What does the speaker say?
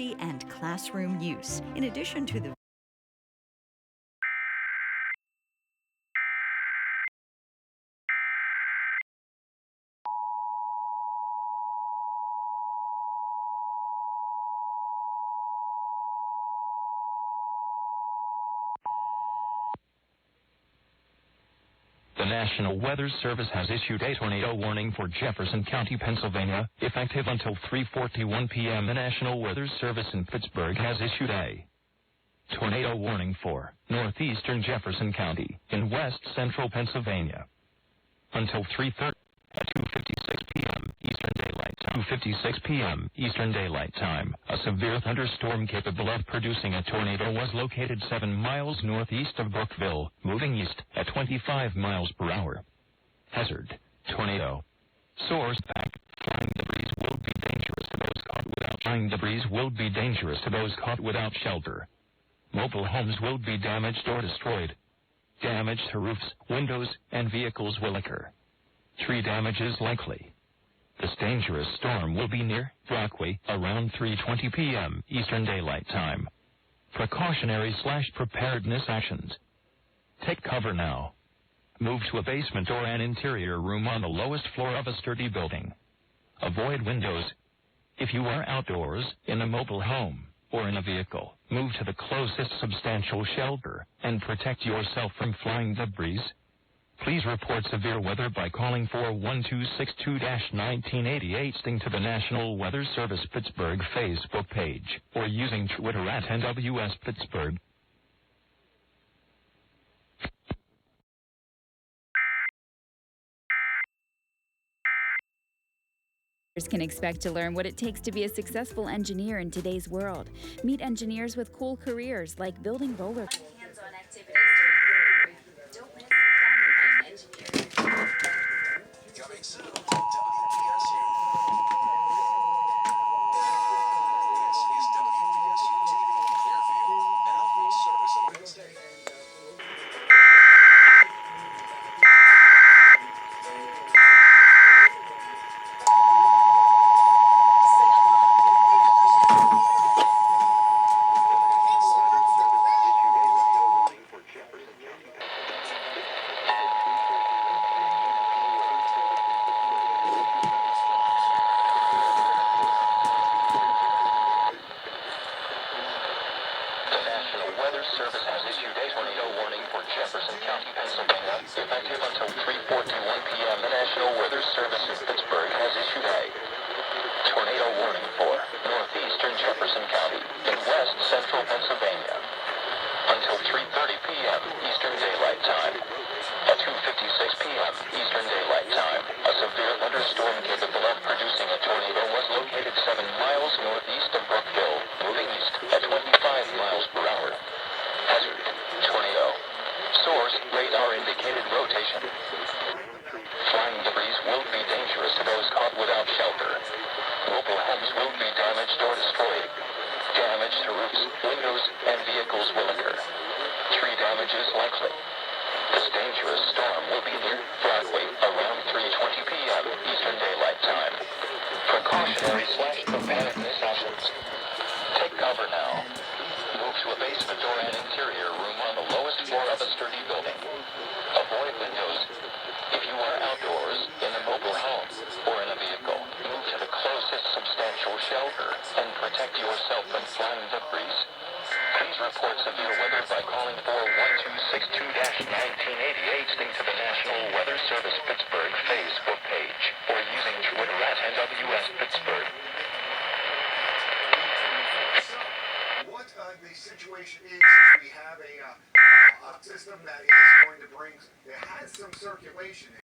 and classroom use, in addition to the The National Weather Service has issued a tornado warning for Jefferson County, Pennsylvania, effective until 3:41 p.m. The National Weather Service in Pittsburgh has issued a tornado warning for northeastern Jefferson County in west central Pennsylvania until 3:30 at 2:56 p.m. Eastern Daylight Time. 2:56 p.m. Eastern Daylight Time. A severe thunderstorm capable of producing a tornado was located 7 miles northeast of Brookville, moving east at 25 miles per hour. Hazard: tornado. Source: back. Flying debris will be dangerous to those caught without. Flying debris will be dangerous to those caught without shelter. Mobile homes will be damaged or destroyed. Damage to roofs, windows, and vehicles will occur. Tree damage is likely. This dangerous storm will be near Brockway around 3:20 p.m. Eastern Daylight Time. Precautionary/preparedness actions. Take cover now. Move to a basement or an interior room on the lowest floor of a sturdy building. Avoid windows. If you are outdoors, in a mobile home, or in a vehicle, move to the closest substantial shelter and protect yourself from flying debris. Please report severe weather by calling 41262-1988 to the National Weather Service Pittsburgh Facebook page or using Twitter at NWS Pittsburgh. Can expect to learn what it takes to be a successful engineer in today's world. Meet engineers with cool careers like building roller hands-on activities. Don't miss engineering. Coming soon to WPSU. This is WPSU-TV, Clearfield, an outreach service of Wednesday. Weather Service has issued a tornado warning for Jefferson County, Pennsylvania, effective until 3:41 p.m. The National Weather Service in Pittsburgh has issued a tornado warning for northeastern Jefferson County in west central Pennsylvania until 3:30 p.m. Eastern Daylight Time. At 2:56 p.m. Eastern Daylight Time, a severe thunderstorm capable of producing a tornado was located 7 miles northeast of Brookville, moving east at 25 miles per hour. Hazard: tornado. Source: radar indicated rotation. Flying debris will be dangerous to those caught without shelter. Mobile homes will be damaged or destroyed. Damage to roofs, windows, and vehicles will occur. Tree damage is likely. This dangerous storm will be near Brockway around 3:20 p.m. Eastern Daylight Time. Precautionary/preparedness actions. Take cover now. Move to a basement or an interior room on the lowest floor of a sturdy building. Avoid windows. If you are outdoors, in a mobile home, or in a vehicle, move to the closest substantial shelter and protect yourself from flying debris. Please report severe weather by calling 41262-1988 to the National Weather Service Pittsburgh Facebook page or using Twitter at NWS Pittsburgh. What the situation is we have a system that is going to bring, it has some circulation.